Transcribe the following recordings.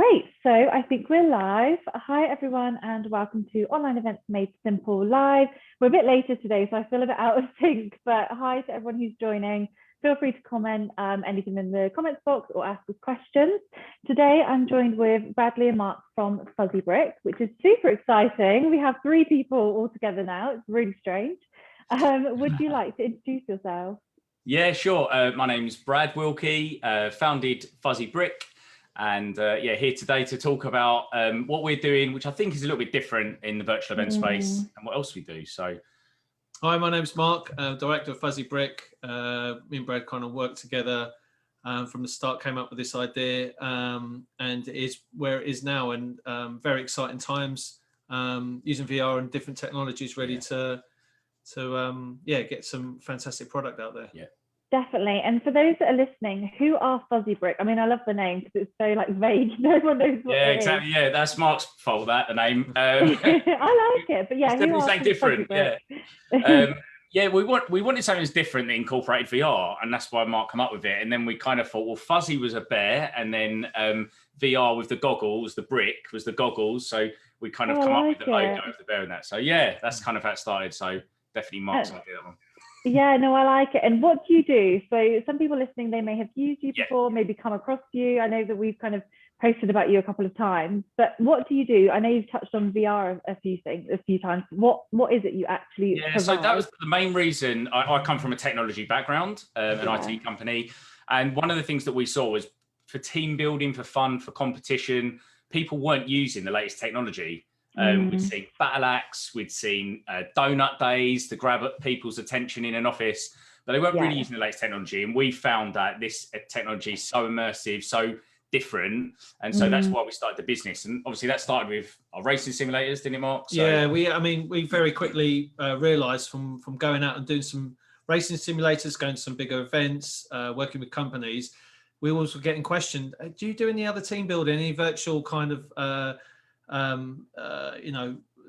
Great. So I think we're live. Hi, everyone, and welcome to Online Events Made Simple Live. We're a bit later today, so I feel a bit out of sync, but hi to everyone who's joining. Feel free to comment anything in the comments box or ask us questions. Today, I'm joined with Bradley and Mark from Fuzzy Brick, which is super exciting. We have 3 people all together now. It's really strange. Would you like to introduce yourself? Yeah, sure. My name's Brad Wilkie, founded Fuzzy Brick. And here today to talk about what we're doing, which I think is a little bit different in the virtual event space, and what else we do. So, hi, my name's Mark, director of Fuzzy Brick. Me and Brad kind of worked together from the start, came up with this idea, and it is where it is now, and very exciting times using VR and different technologies ready to get some fantastic product out there. Yeah. Definitely. And for those that are listening, who are Fuzzy Brick? I mean, I love the name because it's so vague. No one knows what it exactly. is. Yeah, that's Mark's fault, the name. I like it, but yeah, who are something different. We wanted something that's different that incorporated VR, and that's why Mark came up with it. And then we kind of thought, well, Fuzzy was a bear, and then VR with the goggles, the brick was the goggles. So we kind of come up with the logo of the bear and that. So yeah, that's kind of how it started. So definitely Mark's idea, that one. Yeah, no, I like it. And what do you do? So some people listening, they may have used you before, maybe come across you. I know that we've kind of posted about you a couple of times, but what do you do? I know you've touched on VR a few times. What is it you actually provide? So that was the main reason. I come from a technology background, an IT company. And one of the things that we saw was for team building, for fun, for competition, people weren't using the latest technology. We'd seen battle axe, we'd seen donut days to grab people's attention in an office, but they weren't really using the latest technology. And we found that this technology is so immersive, so different. And so that's why we started the business. And obviously that started with our racing simulators, didn't it, Mark? So, yeah, we very quickly realized from going out and doing some racing simulators, going to some bigger events, working with companies, we always were getting questioned, do you do any other team building, any virtual kind of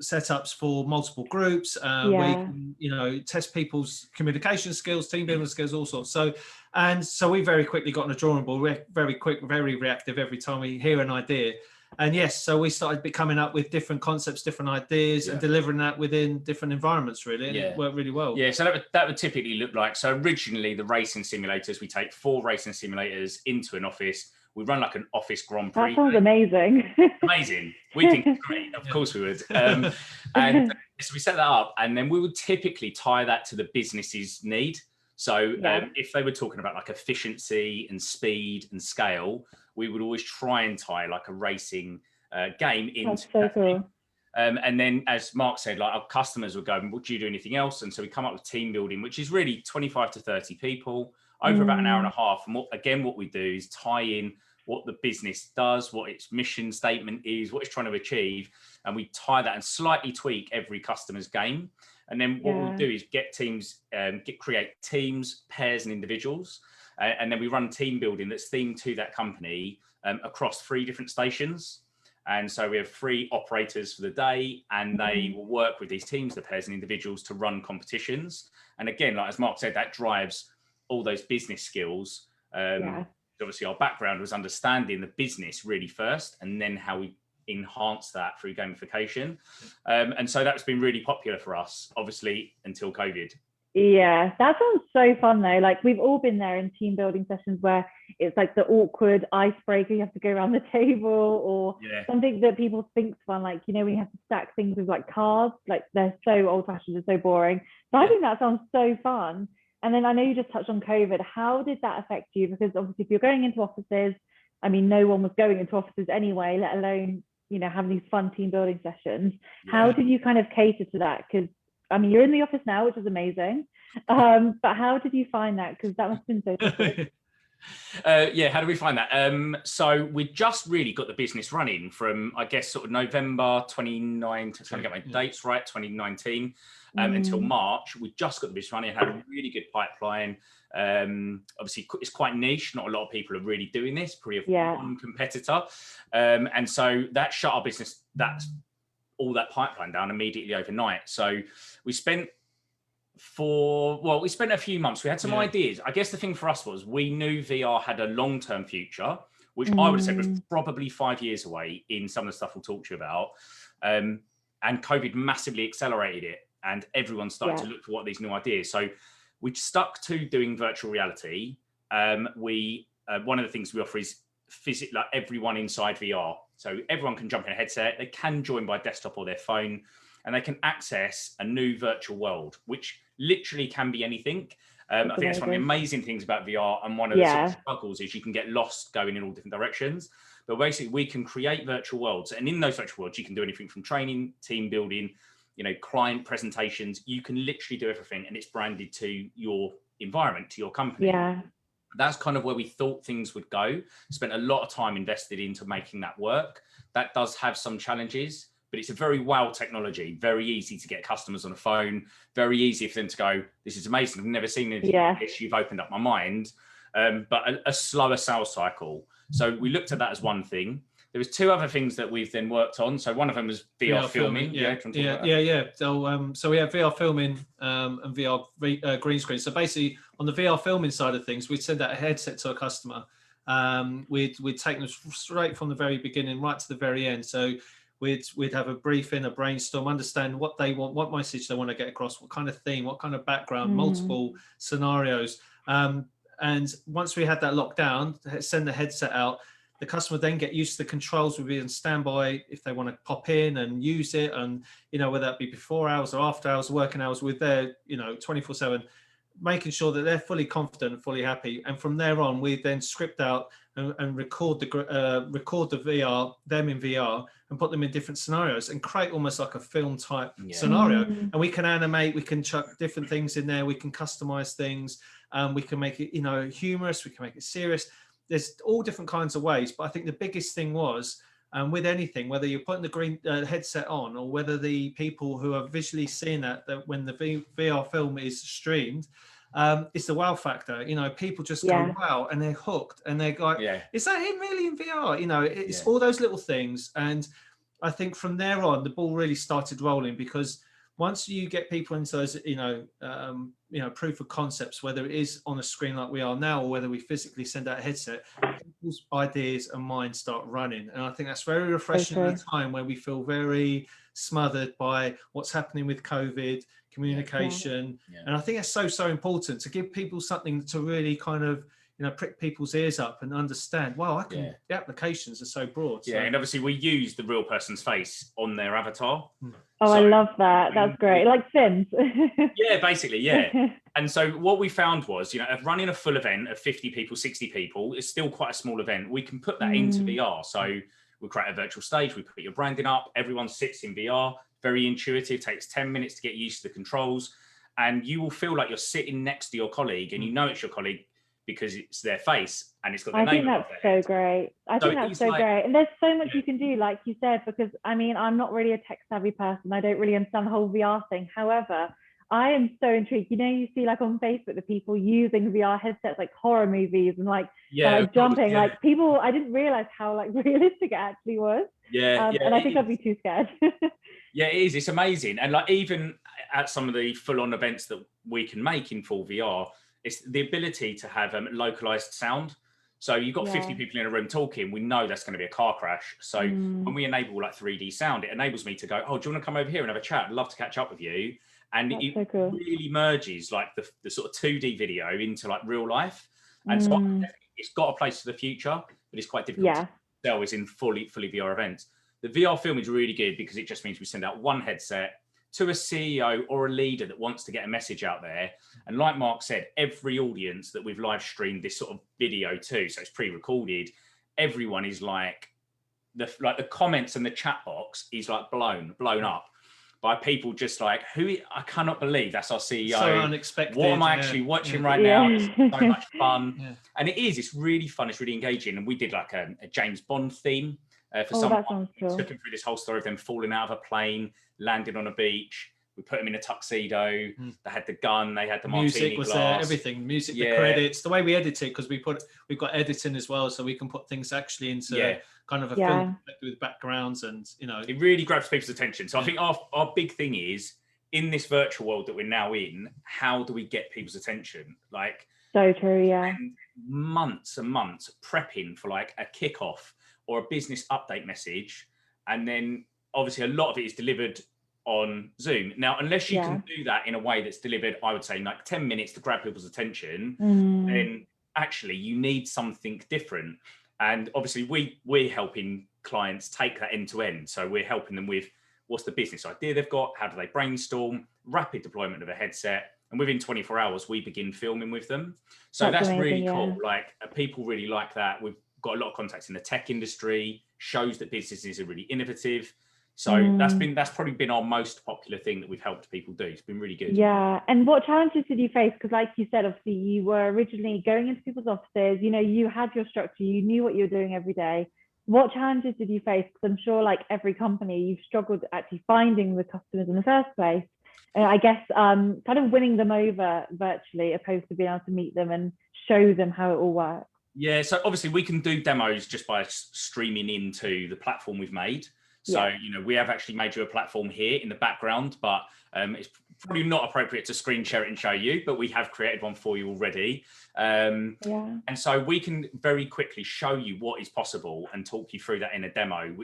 setups for multiple groups where you can, test people's communication skills, team building skills, all sorts. So we very quickly got on a drawing board. We're very quick, very reactive every time we hear an idea. And so we started coming up with different concepts, different ideas, and delivering that within different environments, really. And it worked really well. Yeah, so that would typically look like, so originally the racing simulators, we take 4 racing simulators into an office. We run like an office Grand Prix. That sounds amazing. Amazing. We think it's great. Of course we would. And so we set that up, and then we would typically tie that to the business's need. So if they were talking about like efficiency and speed and scale, we would always try and tie like a racing game into that thing. And then, as Mark said, like our customers would go, would you do anything else? And so we come up with team building, which is really 25 to 30 people over about an hour and a half. And what we do is tie in what the business does, what its mission statement is, what it's trying to achieve. And we tie that and slightly tweak every customer's game. And then what we'll do is get teams, create teams, pairs and individuals. And then we run team building that's themed to that company across 3 different stations. And so we have 3 operators for the day, and they will work with these teams, the pairs and individuals, to run competitions. And again, like as Mark said, that drives all those business skills. Obviously our background was understanding the business really first, and then how we enhance that through gamification. And so that's been really popular for us, obviously, until COVID. Yeah, that sounds so fun though. Like we've all been there in team building sessions where it's like the awkward icebreaker, you have to go around the table, or something that people think's fun, like, when you have to stack things with like cards, like they're so old fashioned and so boring. So I think that sounds so fun. And then I know you just touched on COVID. How did that affect you? Because obviously if you're going into offices, I mean, no one was going into offices anyway, let alone, having these fun team building sessions. How did you kind of cater to that? Because I mean, you're in the office now, which is amazing. But how did you find that? Because that must have been so difficult. How do we find that? So we just really got the business running from, I guess, sort of November 29, trying to get my dates right, 2019, until March. We just got the business running and had a really good pipeline. Obviously, it's quite niche. Not a lot of people are really doing this, pretty one competitor. And so that shut our business, all that pipeline down immediately overnight. So we spent a few months. We had some ideas. I guess the thing for us was we knew VR had a long-term future. which I would have said was probably 5 years away in some of the stuff we'll talk to you about. And COVID massively accelerated it, and everyone started to look for what these new ideas. So we stuck to doing virtual reality. One of the things we offer is like everyone inside VR. So everyone can jump in a headset, they can join by desktop or their phone, and they can access a new virtual world, which literally can be anything. I think that's one of the amazing things about VR, and one of the sort of struggles is you can get lost going in all different directions. But basically, we can create virtual worlds, and in those virtual worlds, you can do anything from training, team building, client presentations. You can literally do everything, and it's branded to your environment, to your company. Yeah. That's kind of where we thought things would go. Spent a lot of time invested into making that work. That does have some challenges, but it's a very wow technology, very easy to get customers on the phone, very easy for them to go, this is amazing, I've never seen anything like this, you've opened up my mind, but a slower sales cycle. So we looked at that as one thing. There was two other things that we've then worked on. So one of them was VR filming. Yeah. So we have VR filming and VR green screen. So basically, on the VR filming side of things, we'd send out a headset to a customer. We'd take them straight from the very beginning right to the very end. So we'd have a briefing, a brainstorm, understand what they want, what message they want to get across, what kind of theme, what kind of background, multiple scenarios. And once we had that locked down, send the headset out. The customer then get used to the controls, will be on standby if they want to pop in and use it, and whether that be before hours or after hours, working hours, with their 24/7, making sure that they're fully confident and fully happy. And from there on, we then script out and record the VR, them in VR, and put them in different scenarios and create almost like a film type scenario. And we can animate, we can chuck different things in there, we can customize things, we can make it humorous, we can make it serious. There's all different kinds of ways, but I think the biggest thing was, with anything, whether you're putting the green headset on, or whether the people who are visually seeing that when the VR film is streamed, it's the wow factor. People just go wow, and they're hooked, and they're like, is that him really in VR? It's all those little things. And I think from there on, the ball really started rolling, because once you get people into those, proof of concepts, whether it is on a screen like we are now, or whether we physically send out a headset, people's ideas and minds start running. And I think that's very refreshing at a time where we feel very smothered by what's happening with COVID, communication. And I think it's so important to give people something to really kind of, prick people's ears up and understand, wow, the applications are so broad. So. And obviously we use the real person's face on their avatar. I love that. That's great. Like Sims. Basically. And so what we found was, running a full event of 50 people, 60 people is still quite a small event. We can put that into VR. So we create a virtual stage, we put your branding up, everyone sits in VR, very intuitive, takes 10 minutes to get used to the controls. And you will feel like you're sitting next to your colleague, and it's your colleague because it's their face and it's got their name on it. I think that's so great. I think that's so great. And there's so much you can do, like you said, because I'm not really a tech savvy person. I don't really understand the whole VR thing. However, I am so intrigued. You see like on Facebook, the people using VR headsets, like horror movies and jumping, like people, I didn't realize how like realistic it actually was. And I think I'd be too scared. It is. It's amazing. And like even at some of the full-on events that we can make in full VR, it's the ability to have localized sound. So you've got 50 people in a room talking, we know that's going to be a car crash. So when we enable like 3D sound, it enables me to go, oh, do you want to come over here and have a chat? I'd love to catch up with you. And it really merges like the sort of 2D video into like real life. And so it's got a place for the future, but it's quite difficult to sell is in fully VR events. The VR film is really good because it just means we send out one headset to a CEO or a leader that wants to get a message out there. And like Mark said, every audience that we've live streamed this sort of video to, so it's pre-recorded, everyone is like the comments and the chat box is like blown up by people just like, I cannot believe that's our CEO. So unexpected. What am I actually watching right now? It's so much fun. And it's really fun. It's really engaging. And we did like a James Bond theme for someone. Took them through this whole story of them falling out of a plane, landing on a beach. We put them in a tuxedo. They had the gun. They had the music was glass. there. Everything, music, the credits, the way we edit it, because we've got editing as well, so we can put things actually into kind of a film with backgrounds, and it really grabs people's attention. So I think our big thing is in this virtual world that we're now in, how do we get people's attention? Like so true, And months and months prepping for like a kickoff or a business update message, and then obviously a lot of it is delivered on Zoom. Now, unless you can do that in a way that's delivered, I would say like 10 minutes to grab people's attention, then actually you need something different. And obviously we're helping clients take that end to end. So we're helping them with what's the business idea they've got, how do they brainstorm, rapid deployment of a headset, and within 24 hours we begin filming with them. So that's amazing, really cool. Like people really like that. We've got a lot of contacts in the tech industry, shows that businesses are really innovative. So that's probably been our most popular thing that we've helped people do. It's been really good. Yeah. And what challenges did you face? Because like you said, obviously you were originally going into people's offices, you know, you had your structure, you knew what you were doing every day. What challenges did you face? Because I'm sure like every company, you've struggled actually finding the customers in the first place. I guess kind of winning them over virtually, opposed to being able to meet them and show them how it all works. Yeah, so obviously we can do demos just by streaming into the platform we've made. So, you know, we have actually made you a platform here in the background, but it's probably not appropriate to screen share it and show you, but we have created one for you already. And so we can very quickly show you what is possible and talk you through that in a demo,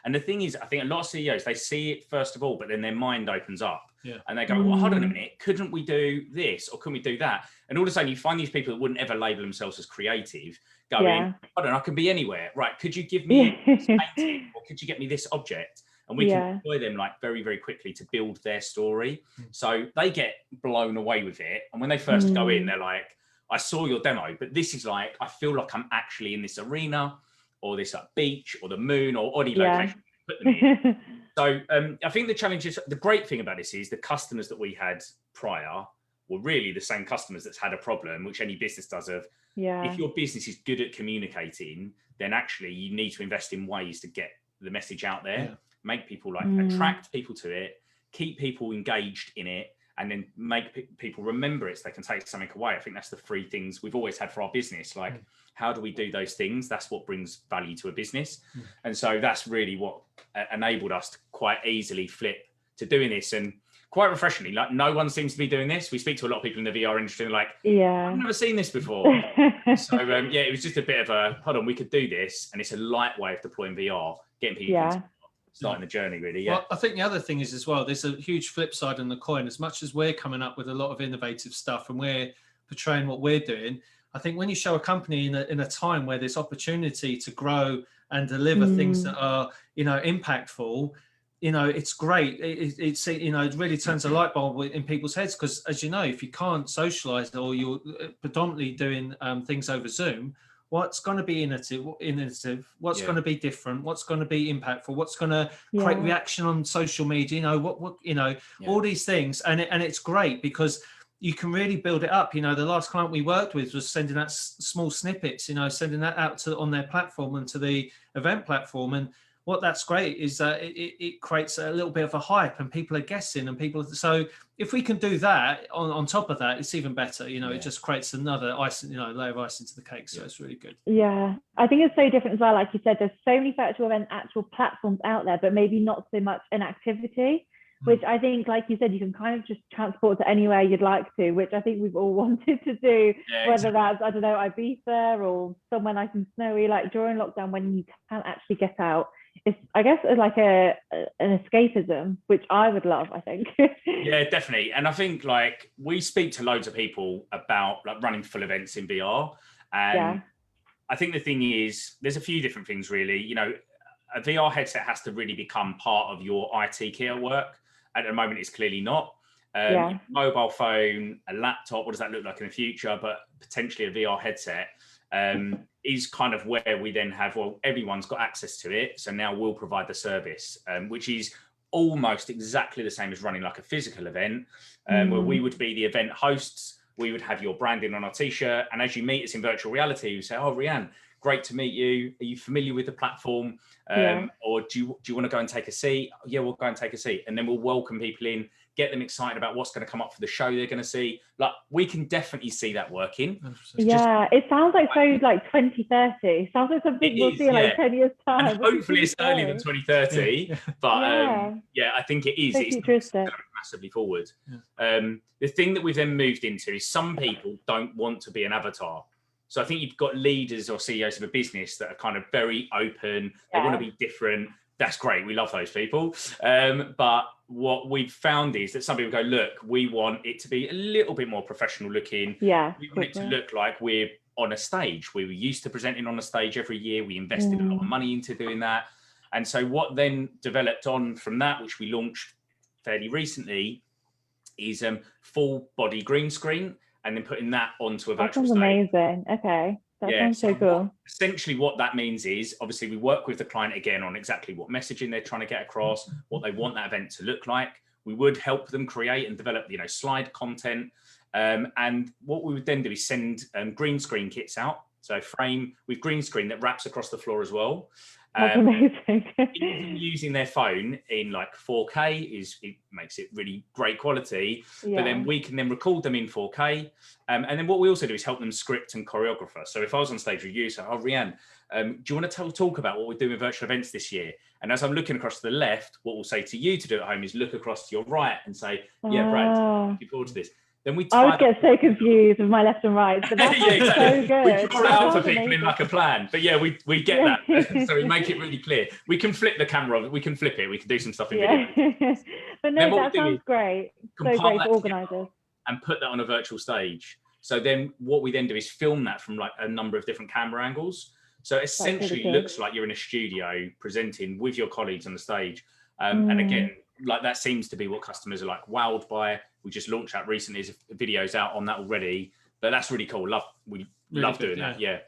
and the thing is, I think a lot of CEOs, they see it first of all, but then their mind opens up and they go, well, hold on a minute, couldn't we do this? Or can we do that? And all of a sudden you find these people that wouldn't ever label themselves as creative going, hold on, I can be anywhere. Right. Could you give me this painting, or could you get me this object? And we can employ them like very, very quickly to build their story. So they get blown away with it. And when they first go in, they're like, I saw your demo, but this is like, I feel like I'm actually in this arena or this beach or the moon or any location. Put them in. So I think the challenge is, the great thing about this is the customers that we had prior were really the same customers that's had a problem, which any business does of, if your business is good at communicating, then actually you need to invest in ways to get the message out there, make people like attract people to it, keep people engaged in it, and then make people remember it so they can take something away. I think that's the three things we've always had for our business. Like, how do we do those things? That's what brings value to a business. And so that's really what enabled us to quite easily flip to doing this. And quite refreshingly, like no one seems to be doing this. We speak to a lot of people in the VR industry and like, I've never seen this before. So it was just a bit of a, hold on, we could do this. And it's a light way of deploying VR, getting people into starting the journey really. Well, I think the other thing is as well, there's a huge flip side on the coin. As much as we're coming up with a lot of innovative stuff and we're portraying what we're doing, I think when you show a company in a time where there's opportunity to grow and deliver things that are, you know, impactful, you know, it's great. It's you know, it really turns a light bulb in people's heads, because as you know, if you can't socialize or you're predominantly doing things over Zoom, what's going to be innovative, what's going to be different, what's going to be impactful, what's going to create reaction on social media, you know, what you know, all these things. And it's great because you can really build it up. You know, the last client we worked with was sending out small snippets, you know, sending that out on their platform and to the event platform. And what that's great is that it creates a little bit of a hype and people are guessing and people. So if we can do that on top of that, it's even better. You know, it just creates another layer of ice into the cake. So it's really good. Yeah, I think it's so different as well. Like you said, there's so many virtual event actual platforms out there, but maybe not so much an activity, which I think, like you said, you can kind of just transport to anywhere you'd like to, which I think we've all wanted to do, whether that's, I don't know, Ibiza or somewhere nice and snowy, like during lockdown when you can't actually get out. It's, I guess, like an escapism, which I would love, I think. Yeah, definitely. And I think like we speak to loads of people about like running full events in VR. And I think the thing is, there's a few different things really. You know, a VR headset has to really become part of your IT kit at work. At the moment, it's clearly not. Mobile phone, a laptop, what does that look like in the future? But potentially a VR headset is kind of where we then have, well, everyone's got access to it. So now we'll provide the service, which is almost exactly the same as running like a physical event, where we would be the event hosts. We would have your branding on our t-shirt. And as you meet us in virtual reality, you say, oh, Rianne, great to meet you. Are you familiar with the platform? Or do you want to go and take a seat? Yeah, we'll go and take a seat. And then we'll welcome people in, get them excited about what's going to come up for the show they're going to see. Like, we can definitely see that working. It sounds like so like 2030. Sounds like something we'll see in like 10 years time. And hopefully it's earlier than 2030. But I think it is. So it's going massively forward. The thing that we've then moved into is some people don't want to be an avatar. So I think you've got leaders or CEOs of a business that are kind of very open. They want to be different. That's great. We love those people. But what we've found is that some people go, look, we want it to be a little bit more professional looking. Yeah. We want it to look like we're on a stage. We were used to presenting on a stage every year. We invested a lot of money into doing that. And so what then developed on from that, which we launched fairly recently, is full body green screen, and then putting that onto a virtual stage. That's amazing. Okay. That sounds so cool. Essentially what that means is, obviously we work with the client again on exactly what messaging they're trying to get across, what they want that event to look like. We would help them create and develop, slide content. And what we would then do is send green screen kits out. So frame with green screen that wraps across the floor as well. That's amazing. Even using their phone in like 4K it makes it really great quality. But then we can then record them in 4K. And then what we also do is help them script and choreographer. So if I was on stage with you, so, Rianne, do you want to talk about what we're doing with virtual events this year? And as I'm looking across to the left, what we'll say to you to do at home is look across to your right and say, yeah, Brad, looking forward to this. Then I would get so confused with my left and right, but that's so good. We draw it out for people in like a plan, but yeah, we get that. So we make it really clear. We can flip the camera, we can flip it, we can do some stuff in video. But no, that sounds great. So great for organisers. And put that on a virtual stage. So then what we then do is film that from like a number of different camera angles. So essentially it looks like you're in a studio presenting with your colleagues on the stage. And again, like that seems to be what customers are like wowed by. We just launched that recently. There's videos out on that already, but that's really cool. We love doing that. Yeah.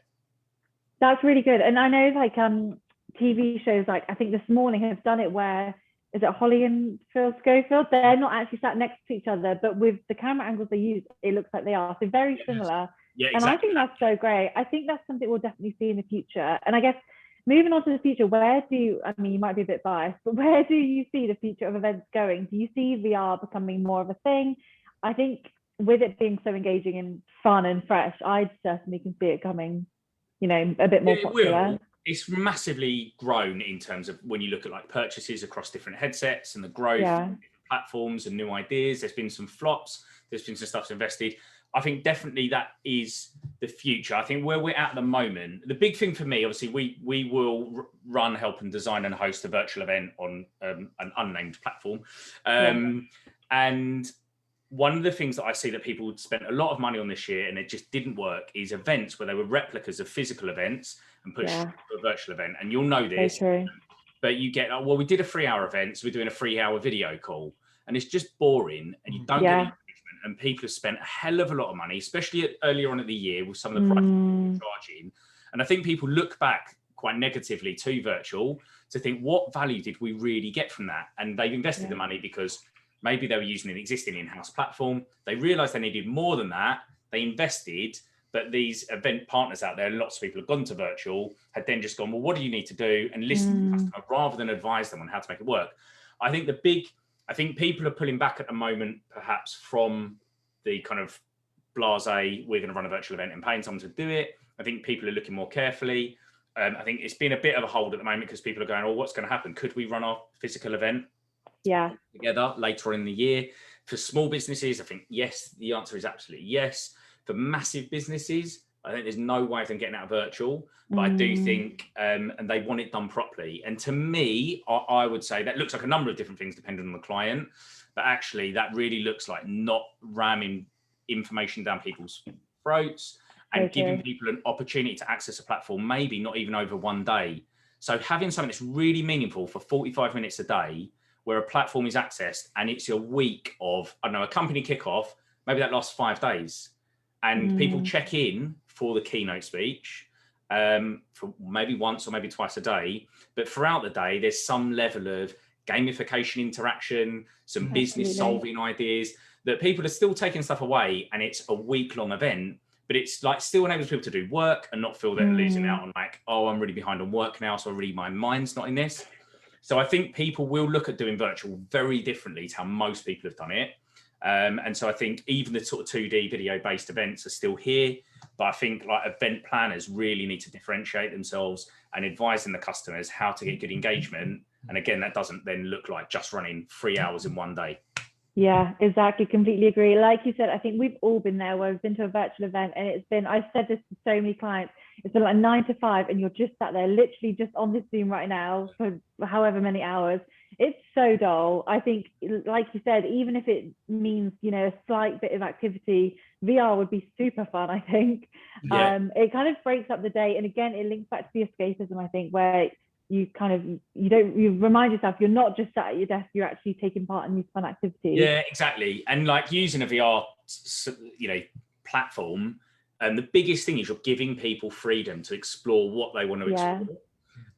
That's really good. And I know like TV shows, like I think This Morning have done it where, is it Holly and Phil Schofield? They're not actually sat next to each other, but with the camera angles they use, it looks like they are. So very similar. Yeah, exactly. And I think that's so great. I think that's something we'll definitely see in the future. And I guess moving on to the future, you might be a bit biased, but where do you see the future of events going? Do you see VR becoming more of a thing? I think with it being so engaging and fun and fresh, I certainly can see it coming, a bit more popular. It's massively grown in terms of when you look at like purchases across different headsets and the growth of different platforms and new ideas. There's been some flops, there's been some stuff invested. I think definitely that is the future. I think where we're at the moment, the big thing for me, obviously, we will run, help and design and host a virtual event on an unnamed platform. And one of the things that I see that people spent a lot of money on this year and it just didn't work is events where they were replicas of physical events and pushed to a virtual event. And you'll know this, but you get, we did a 3-hour event, so we're doing a 3-hour video call. And it's just boring and you don't get any engagement. And people have spent a hell of a lot of money, especially earlier on in the year with some of the prices they're charging. And I think people look back quite negatively to virtual to think, what value did we really get from that? And they've invested the money because maybe they were using an existing in-house platform. They realized they needed more than that. They invested, but these event partners out there, lots of people have gone to virtual, had then just gone, well, what do you need to do? And listen to the customer rather than advise them on how to make it work. I think people are pulling back at the moment, perhaps from the kind of blasé, we're going to run a virtual event and paying someone to do it. I think people are looking more carefully. I think it's been a bit of a hold at the moment because people are going, oh, what's going to happen? Could we run our physical event together later in the year? For small businesses, I think, yes, the answer is absolutely yes. For massive businesses, I think there's no way of them getting out of virtual, but I do think, and they want it done properly. And to me, I would say that looks like a number of different things depending on the client, but actually that really looks like not ramming information down people's throats and giving people an opportunity to access a platform, maybe not even over one day. So having something that's really meaningful for 45 minutes a day, where a platform is accessed and it's a week of, a company kickoff, maybe that lasts 5 days. And people check in for the keynote speech for maybe once or maybe twice a day. But throughout the day, there's some level of gamification interaction, some business solving ideas that people are still taking stuff away. And it's a week-long event, but it's like still enables people to do work and not feel they're losing out on like, oh, I'm really behind on work now, so really my mind's not in this. So I think people will look at doing virtual very differently to how most people have done it. And so I think even the sort of 2D video-based events are still here, but I think like event planners really need to differentiate themselves and advising the customers how to get good engagement. And again, that doesn't then look like just running 3 hours in one day. Yeah, exactly. Completely agree. Like you said, I think we've all been there where we've been to a virtual event and it's been, I've said this to so many clients, it's been like 9 to 5 and you're just sat there literally just on this Zoom right now for however many hours. It's so dull. I think, like you said, even if it means, a slight bit of activity, VR would be super fun, I think. Yeah. It kind of breaks up the day. And again, it links back to the escapism, I think, where you remind yourself you're not just sat at your desk, you're actually taking part in these fun activities. Yeah, exactly. And like using a VR platform, and the biggest thing is you're giving people freedom to explore what they want to explore,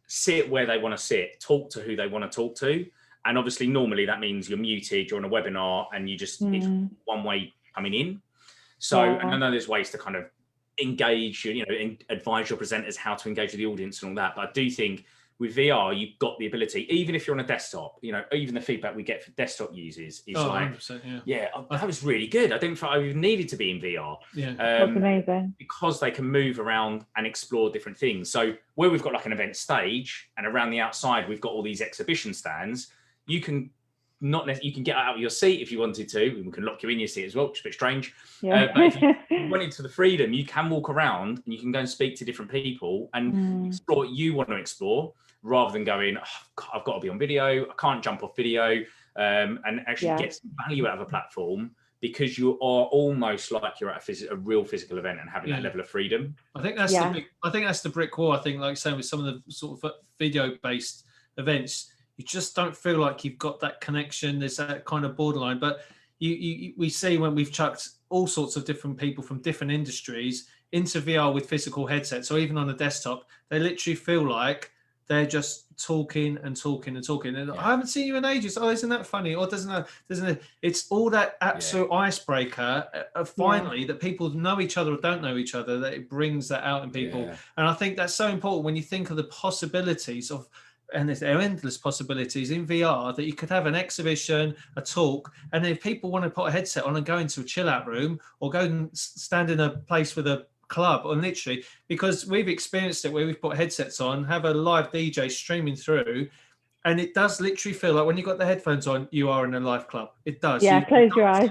sit where they want to sit, talk to who they want to talk to. And obviously normally that means you're muted, you're on a webinar, and you just it's one way coming in. So and I know there's ways to kind of engage, advise your presenters how to engage with the audience and all that, but I do think with VR, you've got the ability, even if you're on a desktop, even the feedback we get for desktop users is like, 100%, that was really good. I didn't feel I even needed to be in VR. Yeah, that's amazing. Because they can move around and explore different things. So where we've got like an event stage and around the outside, we've got all these exhibition stands, you can get out of your seat if you wanted to, and we can lock you in your seat as well, which is a bit strange. But if you went into the freedom, you can walk around and you can go and speak to different people and explore what you want to explore, rather than going, I've got to be on video, I can't jump off video, and actually get some value out of a platform, because you are almost like you're at a real physical event and having that level of freedom. I think that's the brick wall. I think, like saying with some of the sort of video-based events, you just don't feel like you've got that connection. There's that kind of borderline. But we see when we've chucked all sorts of different people from different industries into VR with physical headsets, or even on a desktop, they literally feel like they're just talking and talking and talking. And I haven't seen you in ages. Oh, isn't that funny? Or doesn't it? It's all that absolute icebreaker finally that people know each other or don't know each other, that it brings that out in people. Yeah. And I think that's so important when you think of the possibilities of, and there are endless possibilities in VR, that you could have an exhibition, a talk, and if people want to put a headset on and go into a chill out room or go and stand in a place with a club, or literally, because we've experienced it where we've put headsets on, have a live DJ streaming through, and it does literally feel like when you've got the headphones on, you are in a live club. It does. Yeah, close your eyes.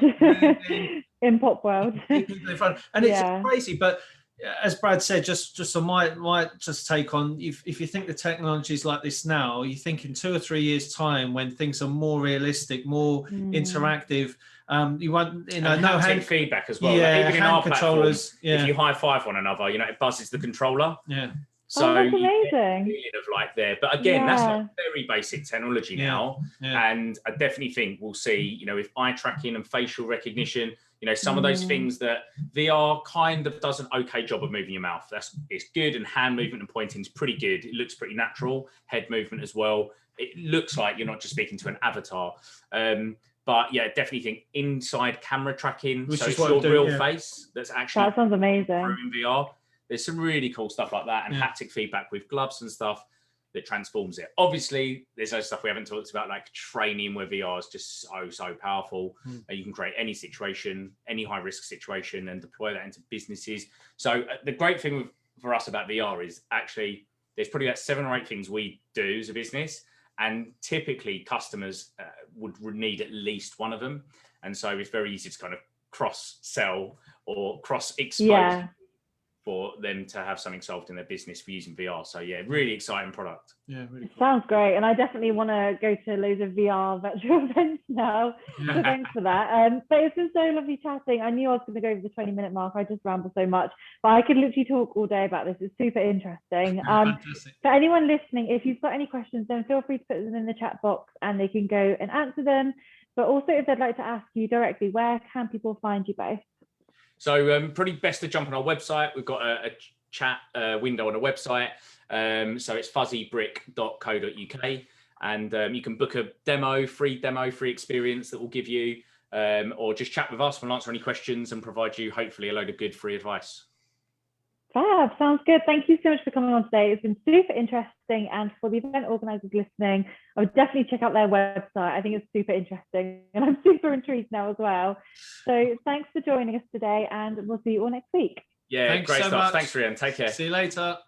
In Pop World. And it's crazy, but as Brad said, just on my just take on, if you think the technology is like this now, you think in 2 or 3 years' time, when things are more realistic, more interactive, you want no hand feedback as well. Yeah, like even in our controllers. If you high five one another, it buzzes the controller. Yeah. So that's amazing. You get a feeling of like there, but again, that's like very basic technology now, and I definitely think we'll see. With eye tracking and facial recognition. Some of those things that VR kind of does an okay job of moving your mouth. It's good, and hand movement and pointing is pretty good. It looks pretty natural. Head movement as well. It looks like you're not just speaking to an avatar. But yeah, definitely think inside camera tracking, which is your real face. That sounds amazing. In VR, there's some really cool stuff like that, and haptic feedback with gloves and stuff that transforms it. Obviously, there's no stuff we haven't talked about, like training, where VR is just so powerful. You can create any situation, any high risk situation, and deploy that into businesses. So the great thing for us about VR is actually there's probably about 7 or 8 things we do as a business, and typically customers would need at least one of them. And so it's very easy to kind of cross sell or cross expose for them to have something solved in their business for using VR. So yeah, really exciting product. Yeah, really cool. Sounds great. And I definitely want to go to loads of VR virtual events now. So thanks for that. But it's been so lovely chatting. I knew I was going to go over the 20-minute mark. I just ramble so much, but I could literally talk all day about this. It's super interesting. For anyone listening, if you've got any questions, then feel free to put them in the chat box and they can go and answer them. But also if they'd like to ask you directly, where can people find you both? So probably best to jump on our website. We've got a chat window on the website. So it's fuzzybrick.co.uk. And you can book a free experience that we'll give you, or just chat with us. We'll answer any questions and provide you hopefully a load of good free advice. Fab, sounds good. Thank you so much for coming on today. It's been super interesting. And for the event organisers listening, I would definitely check out their website. I think it's super interesting and I'm super intrigued now as well. So thanks for joining us today, and we'll see you all next week. Yeah, thanks, great stuff. Much. Thanks, Rhian. Take care. See you later.